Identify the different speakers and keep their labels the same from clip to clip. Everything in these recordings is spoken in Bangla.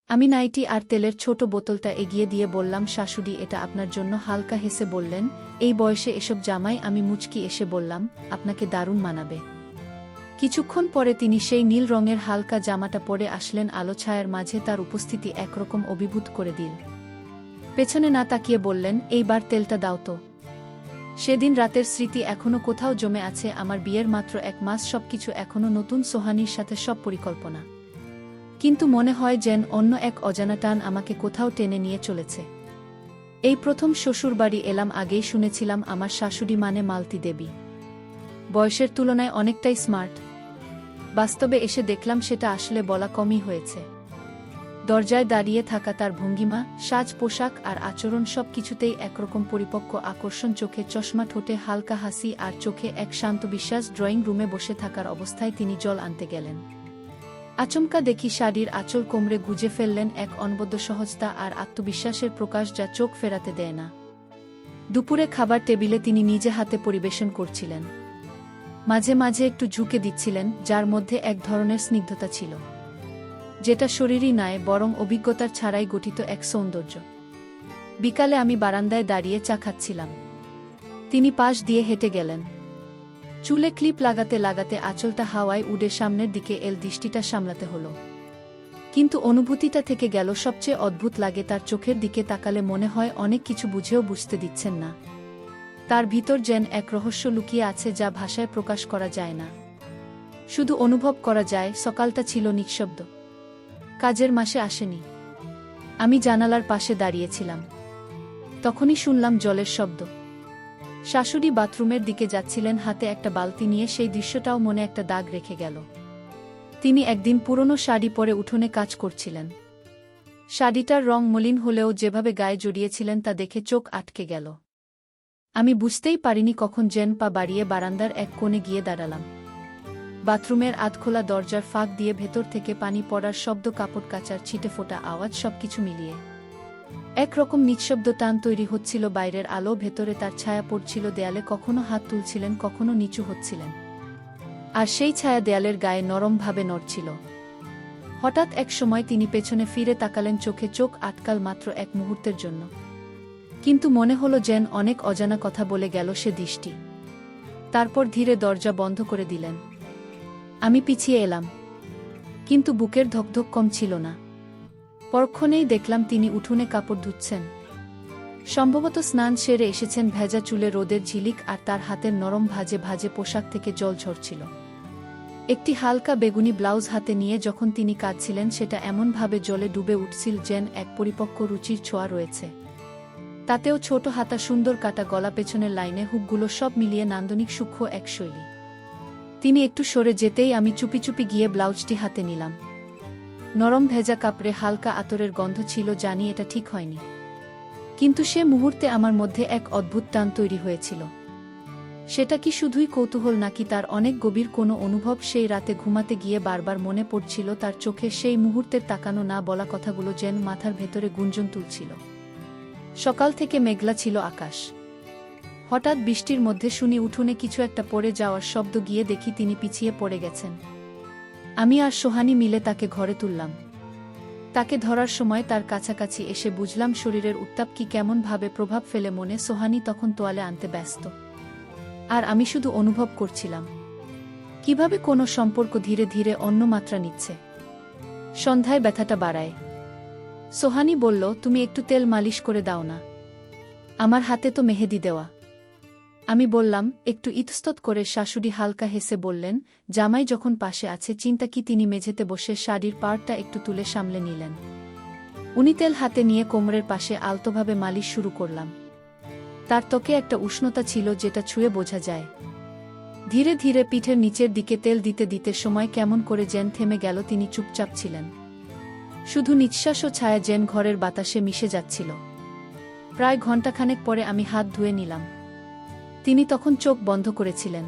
Speaker 1: আমি নাইটি আর তেলের ছোট বোতলটা এগিয়ে দিয়ে বললাম, শাশুড়ি, এটা আপনার জন্য। হালকা হেসে বললেন, এই বয়সে এসব জামাই? আমি মুচকি এসে বললাম, আপনাকে দারুণ মানাবে। কিছুক্ষণ পরে তিনি সেই নীল রঙের হালকা জামাটা পরে আসলেন। আলো ছায়ার মাঝে তার উপস্থিতি একরকম অভিভূত করে দিল। পেছনে না তাকিয়ে বললেন, এইবার তেলটা দাও তো। সেদিন রাতের স্মৃতি এখনো কোথাও জমে আছে। আমার বিয়ের মাত্র 1 মাস, সবকিছু এখনো নতুন, সোহানীর সাথে সব পরিকল্পনা। কিন্তু মনে হয় যেন অন্য এক অজানা টান আমাকে কোথাও টেনে নিয়ে চলেছে। এই প্রথম শ্বশুরবাড়ি এলাম। আগেই শুনেছিলাম আমার শাশুড়ি মানে মালতী দেবী, বয়সের তুলনায় অনেকটাই স্মার্ট। বাস্তবে এসে দেখলাম সেটা আসলে বলা কমই হয়েছে। দরজায় দাঁড়িয়ে থাকা তার ভঙ্গিমা, সাজ পোশাক আর আচরণ, সব কিছুতেই একরকম পরিপক্ক আকর্ষণ। চোখে চশমা, ঠোঁটে হালকা হাসি আর চোখে এক শান্ত বিশ্বাস। ড্রয়িং রুমে বসে থাকার অবস্থায় তিনি জল আনতে গেলেন। আচমকা দেখি শাড়ির আঁচল কোমরে গুজে ফেললেন। এক অনবদ্য সহজতা আর আত্মবিশ্বাসের প্রকাশ যা চোখ ফেরাতে দেয় না। দুপুরে খাবার টেবিলে তিনি নিজে হাতে পরিবেশন করছিলেন। মাঝে মাঝে একটু ঝুঁকে দিচ্ছিলেন, যার মধ্যে এক ধরনের স্নিগ্ধতা ছিল, যেটা শরীরই নয় বরং অভিজ্ঞতার ছাড়াই গঠিত এক সৌন্দর্য। বিকালে আমি বারান্দায় দাঁড়িয়ে চা খাচ্ছিলাম। তিনি পাশ দিয়ে হেঁটে গেলেন। চুলে ক্লিপ লাগাতে লাগাতে আঁচলটা হাওয়ায় উড়ে সামনের দিকে এল। দৃষ্টিটা সামলাতে হলো, কিন্তু অনুভূতিটা থেকে গেল। সবচেয়ে অদ্ভুত লাগে তার চোখের দিকে তাকালে মনে হয় অনেক কিছু বুঝেও বুঝতে দিচ্ছেন না। তার ভিতর যেন এক রহস্য লুকিয়ে আছে যা ভাষায় প্রকাশ করা যায় না, শুধু অনুভব করা যায়। সকালটা ছিল নিঃশব্দ। কাজের মাসে আসেনি। আমি জানালার পাশে দাঁড়িয়েছিলাম। তখনই শুনলাম জলের শব্দ। শাশুড়ি বাথরুমের দিকে যাচ্ছিলেন, হাতে একটা বালতি নিয়ে। সেই দৃশ্যটাও মনে একটা দাগ রেখে গেল। তিনি একদিন পুরনো শাড়ি পরে উঠোনে কাজ করছিলেন। শাড়িটার রং মলিন হলেও যেভাবে গায়ে জড়িয়েছিলেন তা দেখে চোখ আটকে গেল। আমি বুঝতেই পারিনি কখন যেন পা বাড়িয়ে বারান্দার এক কোণে গিয়ে দাঁড়ালাম। বাথরুমের আধখোলা দরজার ফাঁক দিয়ে ভেতর থেকে পানি পড়ার শব্দ, কাপড় কাচার ছিটে ফোটা আওয়াজ, সবকিছু মিলিয়ে একরকম নিঃশব্দ টান তৈরি হচ্ছিল। বাইরের আলো, ভেতরে তার ছায়া পড়ছিল দেয়ালে। কখনো হাত তুলছিলেন, কখনো নিচু হচ্ছিলেন, আর সেই ছায়া দেয়ালের গায়ে নরমভাবে নড়ছিল। হঠাৎ এক সময় তিনি পেছনে ফিরে তাকালেন। চোখে চোখ আটকাল মাত্র এক মুহূর্তের জন্য, কিন্তু মনে হলো যেন অনেক অজানা কথা বলে গেল সে দৃষ্টি। তারপর ধীরে দরজা বন্ধ করে দিলেন। আমি পিছিয়ে এলাম, কিন্তু বুকের ধকধক কম ছিল না। পরক্ষণেই দেখলাম তিনি উঠোনে কাপড় ধুচ্ছেন। সম্ভবত স্নান সেরে এসেছেন। ভেজা চুলে রোদের ঝিলিক, আর তার হাতের নরম ভাজে ভাজে পোশাক থেকে জল ঝরছিল। একটি হালকা বেগুনি ব্লাউজ হাতে নিয়ে যখন তিনি কাঁদছিলেন, সেটা এমনভাবে জলে ডুবে উঠছিল যেন এক পরিপক্ক রুচির ছোঁয়া রয়েছে। তাতেও ছোট হাতা, সুন্দর কাটা গলা, পেছনের লাইনে হুকগুলো, সব মিলিয়ে নান্দনিক সূক্ষ্ম এক শৈলী। তিনি একটু সরে যেতেই আমি চুপি চুপি গিয়ে ব্লাউজটি হাতে নিলাম। নরম ভেজা কাপড়ে হালকা আতরের গন্ধ ছিল। জানি এটা ঠিক হয়নি, কিন্তু সে মুহূর্তে আমার মধ্যে এক অদ্ভুত টান তৈরি হয়েছিল। সেটা কি শুধুই কৌতূহল, নাকি তার অনেক গভীর কোনো অনুভব? সেই রাতে ঘুমাতে গিয়ে বারবার মনে পড়ছিল তার চোখে সেই মুহূর্তের তাকানো, না বলা কথাগুলো যেন মাথার ভেতরে গুঞ্জন তুলছিল। সকাল থেকে মেঘলা ছিল আকাশ। হঠাৎ বৃষ্টির মধ্যে শুনি উঠোনে কিছু একটা পড়ে যাওয়ার শব্দ। গিয়ে দেখি তিনি পিছিয়ে পড়ে গেছেন। আমি আর সোহানী মিলে তাকে ঘরে তুললাম। তাকে ধরার সময় তার কাছাকাছি এসে বুঝলাম শরীরের উত্তাপ কি কেমনভাবে প্রভাব ফেলে মনে। সোহানী তখন তোয়ালে আনতে ব্যস্ত, আর আমি শুধু অনুভব করছিলাম কিভাবে কোনো সম্পর্ক ধীরে ধীরে অন্য মাত্রা নিচ্ছে। সন্ধ্যায় ব্যথাটা বাড়ায়। সোহানী বলল, তুমি একটু তেল মালিশ করে দাও না, আমার হাতে তো মেহেদি দেওয়া। আমি বললাম, একটু ইতস্তত করে। শাশুড়ি হালকা হেসে বললেন, জামাই যখন পাশে আছে চিন্তা কি। তিনি মেঝেতে বসে শাড়ির পাড়টা একটু তুলে সামলে নিলেন। উনি তেল হাতে নিয়ে কোমরের পাশে আলতোভাবে মালিশ শুরু করলাম। তার ত্বকে একটা উষ্ণতা ছিল যেটা ছুঁয়ে বোঝা যায়। ধীরে ধীরে পিঠের নিচের দিকে তেল দিতে দিতে সময় কেমন করে যেন থেমে গেল। তিনি চুপচাপ ছিলেন, শুধু নিঃশ্বাস ও ছায়া যেন ঘরের বাতাসে মিশে যাচ্ছিল। প্রায় ঘণ্টাখানেক পরে আমি হাত ধুয়ে নিলাম। তিনি তখন চোখ বন্ধ করেছিলেন,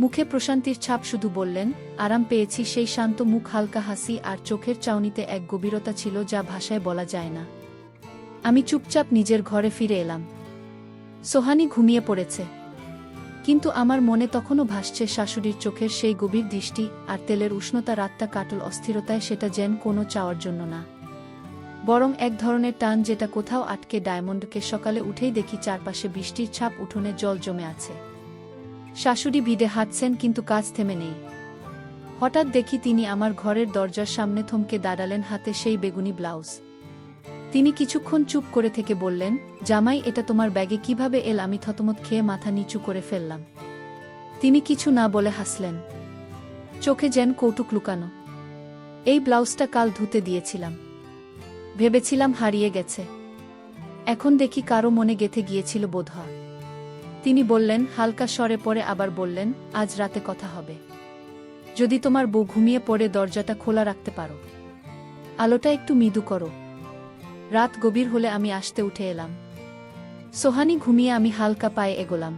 Speaker 1: মুখে প্রশান্তির ছাপ। শুধু বললেন, আরাম পেয়েছি। সেই শান্ত মুখ, হালকা হাসি, আর চোখের চাউনিতে এক গভীরতা ছিল যা ভাষায় বলা যায় না। আমি চুপচাপ নিজের ঘরে ফিরে এলাম। সোহানী ঘুমিয়ে পড়েছে, কিন্তু আমার মনে তখনও ভাসছে শাশুড়ির চোখের সেই গভীর দৃষ্টি, আর তেলের উষ্ণতা। রাতটা কাটল অস্থিরতায়, সেটা যেন কোনো চাওয়ার জন্য না, বরং এক ধরনের টান যেটা কোথাও আটকে। ডায়মন্ডকে সকালে উঠেই দেখি চারপাশে বৃষ্টির ছাপ, উঠোনে জল জমে আছে। শাশুড়ি ভিড়ে হাঁটছেন কিন্তু কাজ থেমে নেই। হঠাৎ দেখি তিনি আমার ঘরের দরজার সামনে থমকে দাঁড়ালেন, হাতে সেই বেগুনি ব্লাউজ। তিনি কিছুক্ষণ চুপ করে থেকে বললেন, জামাই, এটা তোমার ব্যাগে কিভাবে এল? আমি থতমত খেয়ে মাথা নিচু করে ফেললাম। তিনি কিছু না বলে হাসলেন, চোখে যেন কৌতুক লুকানো। এই ব্লাউজটা কাল ধুতে দিয়েছিলাম, ভেবেছিলাম হারিয়ে গেছে, এখন দেখি কারো মনে গেঁথে গিয়েছিল বোধহয়। তিনি বললেন হালকা স্বরে, পরে আবার বললেন, আজ রাতে কথা হবে। যদি তোমার বউ ঘুমিয়ে পড়ে দরজাটা খোলা রাখতে পারো, আলোটা একটু মৃদু করো। রাত গভীর হলে আমি আসতে উঠে এলাম। সোহানি ঘুমিয়ে, আমি হালকা পায়ে এগোলাম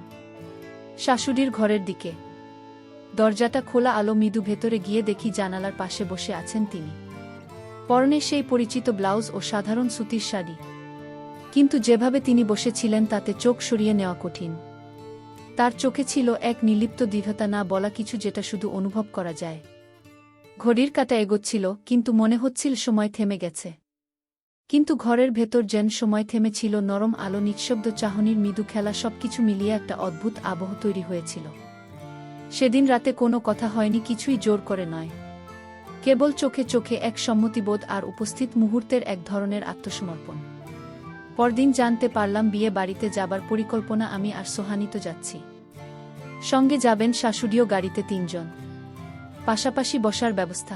Speaker 1: শাশুড়ির ঘরের দিকে। দরজাটা খোলা, আলো মৃদু। ভেতরে গিয়ে দেখি জানালার পাশে বসে আছেন তিনি, পরনে সেই পরিচিত ব্লাউজ ও সাধারণ সুতির শাড়ি। কিন্তু যেভাবে তিনি বসেছিলেন তাতে চোখ সরিয়ে নেওয়া কঠিন। তার চোখে ছিল এক নির্লিপ্ত দৃঢ়তা, না বলা কিছু যেটা শুধু অনুভব করা যায়। ঘড়ির কাঁটা এগোচ্ছিল, কিন্তু মনে হচ্ছিল সময় থেমে গেছে। কিন্তু ঘরের ভেতর যেন সময় থেমেছিল। নরম আলো, নিঃশব্দ চাহনির মৃদু খেলা, সবকিছু মিলিয়ে একটা অদ্ভুত আবহ তৈরি হয়েছিল। সেদিন রাতে কোনো কথা হয়নি, কিছুই জোর করে নয়, কেবল চোখে চোখে এক সম্মতিবোধ আর উপস্থিত মুহূর্তের এক ধরনের আত্মসমর্পণ। পরদিন জানতে পারলাম বিয়ে বাড়িতে যাবার পরিকল্পনা। আমি আর সোহানি তো যাচ্ছি, সঙ্গে যাবেন শাশুড়িও। গাড়িতে ৩ জন, পাশাপাশি বসার ব্যবস্থা।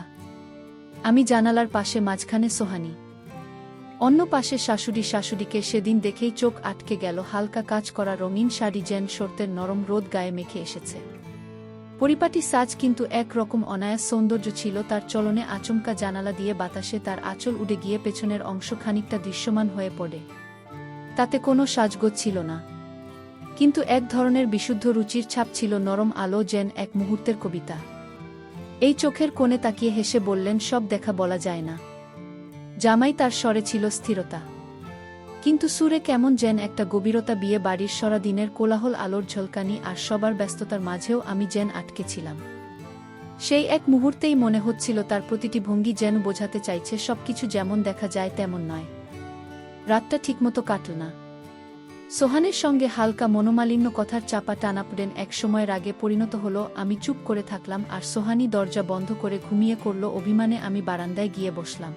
Speaker 1: আমি জানালার পাশে, মাঝখানে সোহানি, অন্য পাশে শাশুড়ি। শাশুড়িকে সেদিন দেখেই চোখ আটকে গেল। হালকা কাজ করা রঙিন শাড়ি, যেন শর্তের নরম রোদ গায়ে মেখে এসেছে। পরিপাটি সাজ, কিন্তু এক রকম অনায়াস সৌন্দর্য ছিল তার চলনে। আচমকা জানালা দিয়ে বাতাসে তার আঁচল উড়ে গিয়ে পেছনের অংশ খানিকটা দৃশ্যমান হয়ে পড়ে। তাতে কোনো সাজগোজ ছিল না, কিন্তু এক ধরনের বিশুদ্ধ রুচির ছাপ ছিল। নরম আলো, যেন এক মুহূর্তের কবিতা। এই চোখের কোণে তাকিয়ে হেসে বললেন, সব দেখা বলা যায় না জামাই। তার স্বরে ছিল স্থিরতা, কিন্তু সুরে কেমন যেন একটা গভীরতা। বিয়ে বাড়ির সারা দিনের কোলাহল, আলোর ঝলকানি আর সবার ব্যস্ততার মাঝেও আমি যেন আটকে ছিলাম। সেই এক মুহূর্তেই মনে হচ্ছিল তার প্রতিটি ভঙ্গি যেন বোঝাতে চাইছে, সবকিছু যেমন দেখা যায় তেমন নয়। রাতটা ঠিকমতো কাটল না। সোহানের সঙ্গে হালকা মনোমালিন্য, কথার চাপা টানাপোড়েন এক সময় রাগে পরিণত হলো। আমি চুপ করে থাকলাম, আর সোহানি দরজা বন্ধ করে ঘুমিয়ে পড়ল অভিমানে। আমি বারান্দায় গিয়ে বসলাম।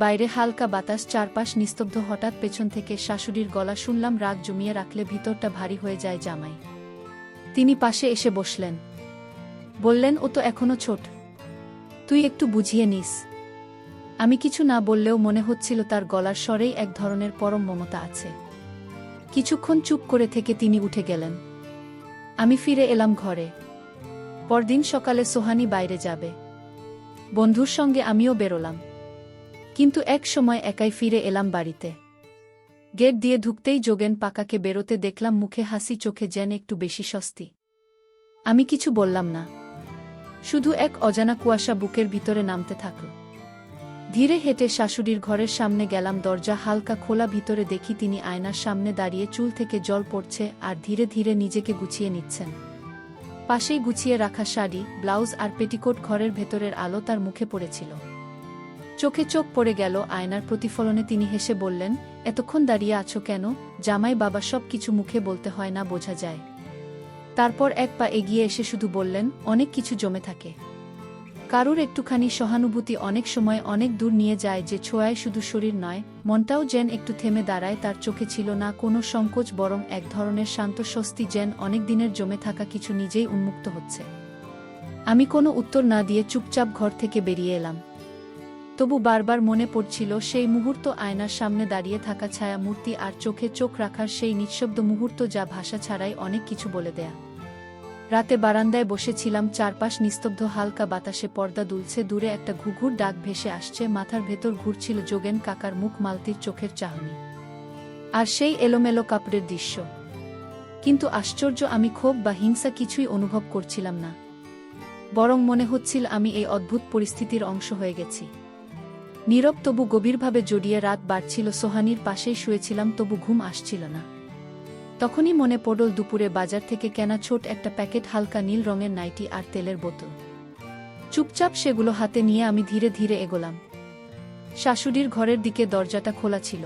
Speaker 1: বাইরে হালকা বাতাস, চারপাশ নিস্তব্ধ। হঠাৎ পেছন থেকে শাশুড়ির গলা শুনলাম, রাগ জমিয়ে রাখলে ভিতরটা ভারী হয়ে যায় জামাই। তিনি পাশে এসে বসলেন, বললেন, ও তো এখনো ছোট, তুই একটু বুঝিয়ে নিস। আমি কিছু না বললেও মনে হচ্ছিল তার গলার স্বরেই এক ধরনের পরম মমতা আছে। কিছুক্ষণ চুপ করে থেকে তিনি উঠে গেলেন। আমি ফিরে এলাম ঘরে। পরদিন সকালে সোহানি বাইরে যাবে, বন্ধুর সঙ্গে আমিও বেরোলাম। কিন্তু এক সময় একাই ফিরে এলাম বাড়িতে। গেট দিয়ে ঢুকতেই যোগেন পাকাকে বেরোতে দেখলাম, মুখে হাসি, চোখে যেন একটু বেশি স্বস্তি। আমি কিছু বললাম না, শুধু এক অজানা কুয়াশা বুকের ভিতরে নামতে থাকল। ধীরে হেঁটে শাশুড়ির ঘরের সামনে গেলাম। দরজা হালকা খোলা। ভিতরে দেখি তিনি আয়নার সামনে দাঁড়িয়ে, চুল থেকে জল পড়ছে আর ধীরে ধীরে নিজেকে গুছিয়ে নিচ্ছেন। পাশেই গুছিয়ে রাখা শাড়ি, ব্লাউজ আর পেটিকোট। ঘরের ভেতরের আলো তার মুখে পড়েছিল। চোখে চোখ পড়ে গেল আয়নার প্রতিফলনে। তিনি হেসে বললেন, এতক্ষণ দাঁড়িয়ে আছো কেন জামাই? বাবা, সব কিছু মুখে বলতে হয় না, বোঝা যায়। তারপর এক পা এগিয়ে এসে শুধু বললেন, অনেক কিছু জমে থাকে। কারুর একটুখানি সহানুভূতি অনেক সময় অনেক দূর নিয়ে যায়। যে ছোঁয়ায় শুধু শরীর নয়, মনটাও যেন একটু থেমে দাঁড়ায়। তার চোখে ছিল না কোনো সংকোচ, বরং এক ধরনের শান্ত স্বস্তি, যেন অনেক দিনের জমে থাকা কিছু নিজেই উন্মুক্ত হচ্ছে। আমি কোনো উত্তর না দিয়ে চুপচাপ ঘর থেকে বেরিয়ে এলাম। তবু বারবার মনে পড়ছিল সেই মুহূর্ত, আয়নার সামনে দাঁড়িয়ে থাকা ছায়া মূর্তি, আর চোখে চোখ রাখার সেই নিঃশব্দ মুহূর্ত, যা ভাষা ছাড়াই অনেক কিছু বলে দেয়া। রাতে বারান্দায় বসেছিলাম, চারপাশ নিস্তব্ধ। হালকা বাতাসে পর্দা দুলছে, দূরে একটা ঘুঘুর ডাক ভেসে আসছে। মাথার ভেতর ঘুরছিল যোগেন কাকার মুখ, মালতির চোখের চাহনি, আর সেই এলোমেলো কাপড়ের দৃশ্য। কিন্তু আশ্চর্য, আমি ক্ষোভ বা হিংসা কিছুই অনুভব করছিলাম না। বরং মনে হচ্ছিল আমি এই অদ্ভুত পরিস্থিতির অংশ হয়ে গেছি। নীরব, তবু গভীরভাবে জড়িয়ে। রাত বাড়ছিল, সোহানির পাশেই শুয়েছিলাম, তবু ঘুম আসছিল না। তখনই মনে পড়ল দুপুরে বাজার থেকে কেনা ছোট একটা প্যাকেট, হালকা নীল রঙের নাইটি আর তেলের বোতল। চুপচাপ সেগুলো হাতে নিয়ে আমি ধীরে ধীরে এগোলাম। শাশুড়ির ঘরের দিকে দরজাটা খোলা ছিল।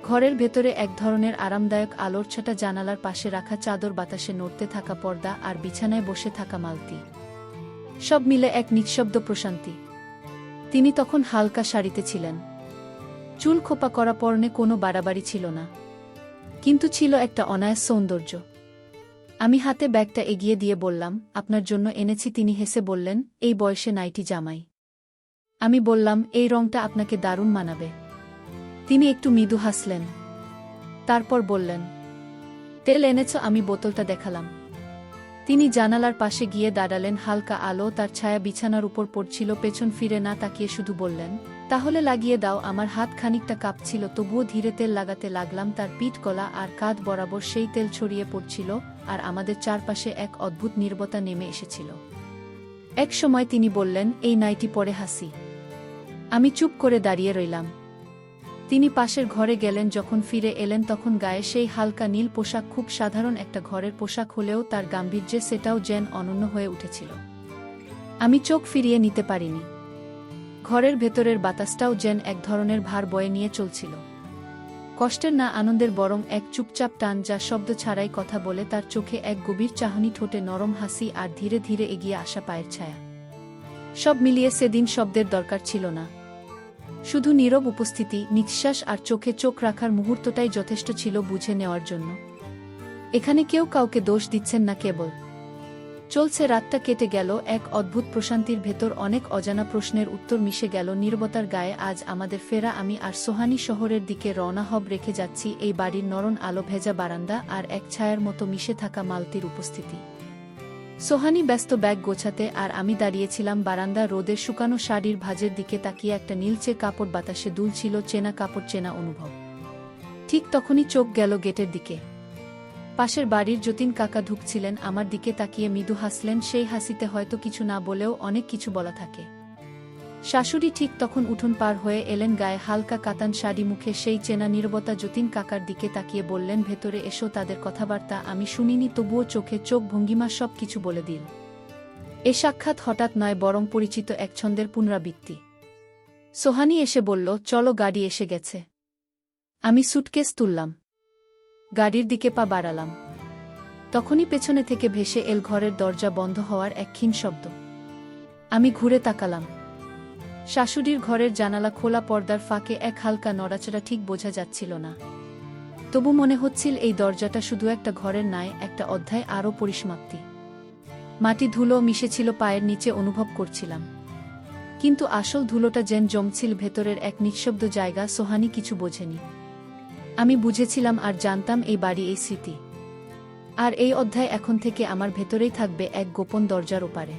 Speaker 1: ঘরের ভেতরে এক ধরনের আরামদায়ক আলোর ছাটা, জানালার পাশে রাখা চাদর, বাতাসে নড়তে থাকা পর্দা আর বিছানায় বসে থাকা মালতী, সব মিলে এক নিঃশব্দ প্রশান্তি। তিনি তখন হালকা শাড়িতে ছিলেন, চুল খোপা করা, পরনে কোনো বাড়াবাড়ি ছিল না, কিন্তু ছিল একটা অনায়াস সৌন্দর্য। আমি হাতে ব্যাগটা এগিয়ে দিয়ে বললাম, আপনার জন্য এনেছি। তিনি হেসে বললেন, এই বয়সে নাইটি জামাই? আমি বললাম, এই রংটা আপনাকে দারুণ মানাবে। তিনি একটু মৃদু হাসলেন, তারপর বললেন, তেল এনেছ? আমি বোতলটা দেখালাম। তিনি জানালার পাশে গিয়ে দাঁড়ালেন। হালকা আলো, তার ছায়া বিছানার উপর পড়ছিল। পেছন ফিরে না তাকিয়ে শুধু বললেন, তাহলে লাগিয়ে দাও। আমার হাত খানিকটা কাঁপছিল, তবুও ধীরে তেল লাগাতে লাগলাম। তার পিঠ, গলা আর কাঁধ বরাবর সেই তেল ছড়িয়ে পড়ছিল, আর আমাদের চারপাশে এক অদ্ভুত নীরবতা নেমে এসেছিল। এক সময় তিনি বললেন, এই নাইটি পরে হাসি। আমি চুপ করে দাঁড়িয়ে রইলাম। তিনি পাশের ঘরে গেলেন। যখন ফিরে এলেন তখন গায়ে সেই হালকা নীল পোশাক, খুব সাধারণ একটা ঘরের পোশাক হলেও তার গাম্ভীর্যে সেটাও যেন অনন্য হয়ে উঠেছিল। আমি চোখ ফিরিয়ে নিতে পারিনি। ঘরের ভেতরের বাতাসটাও যেন এক ধরনের ভার বয়ে নিয়ে চলছিল, কষ্টের না, আনন্দের, বরং এক চুপচাপ টান, যা শব্দ ছাড়াই কথা বলে। তার চোখে এক গভীর চাহনি, ঠোঁটে নরম হাসি, আর ধীরে ধীরে এগিয়ে আসা পায়ের ছায়া। সব মিলিয়ে সেদিন শব্দের দরকার ছিল না, শুধু নীরব উপস্থিতি, নিঃশ্বাস আর চোখে চোখ রাখার মুহূর্তটাই যথেষ্ট ছিল বুঝে নেওয়ার জন্য এখানে কেউ কাউকে দোষ দিচ্ছেন না, কেবল চলছে। রাতটা কেটে গেল এক অদ্ভুত প্রশান্তির ভেতর। অনেক অজানা প্রশ্নের উত্তর মিশে গেল নীরবতার গায়ে। আজ আমাদের ফেরা। আমি আর সোহানি শহরের দিকে রওনা হব। রেখে যাচ্ছি এই বাড়ির নরম আলো ভেজা বারান্দা আর এক ছায়ার মতো মিশে থাকা মালতির উপস্থিতি। সোহানি ব্যস্ত ব্যাগ গোছাতে, আর আমি দাঁড়িয়েছিলাম বারান্দা, রোদের শুকানো শাড়ির ভাঁজের দিকে তাকিয়ে। একটা নীলচে কাপড় বাতাসে দুলছিল, চেনা কাপড়, চেনা অনুভব। ঠিক তখনই চোখ গেল গেটের দিকে। পাশের বাড়ির যতীন কাকা ঢুকছিলেন। আমার দিকে তাকিয়ে মৃদু হাসলেন। সেই হাসিতে হয়তো কিছু না বলেও অনেক কিছু বলা থাকে। শাশুড়ি ঠিক তখন উঠোন পার হয়ে এলেন, গায়ে হালকা কাতান শাড়ি, মুখে সেই চেনা নীরবতা। যতীন কাকার দিকে তাকিয়ে বললেন, ভেতরে এসো। তাদের কথাবার্তা আমি শুনিনি, তবুও চোখে চোখ, ভঙ্গিমা সব কিছু বলে দিল। এ সাক্ষাৎ হঠাৎ নয়, বরং পরিচিত এক ছন্দের পুনরাবৃত্তি। সোহানি এসে বলল, চলো, গাড়ি এসে গেছে। আমি সুটকেস তুললাম, গাড়ির দিকে পা বাড়ালাম। তখনই পেছনে থেকে ভেসে এল ঘরের দরজা বন্ধ হওয়ার এক ক্ষীণ শব্দ। আমি ঘুরে তাকালাম। শাশুড়ির ঘরের জানালা খোলা, পর্দার ফাঁকে এক হালকা নড়াচড়া, ঠিক বোঝা যাচ্ছিল না, তবু মনে হচ্ছিল এই দরজাটা শুধু একটা ঘরের নয়, একটা অধ্যায়, আরও পরিসমাপ্তি। মাটি ধুলো মিশেছিল পায়ের নিচে, অনুভব করছিলাম, কিন্তু আসল ধুলোটা যেন জমছিল ভেতরের এক নিঃশব্দ জায়গা। সোহানি কিছু বোঝেনি, আমি বুঝেছিলাম, আর জানতাম এই বাড়ি, এই স্মৃতি আর এই অধ্যায় এখন থেকে আমার ভেতরেই থাকবে, এক গোপন দরজার ওপারে।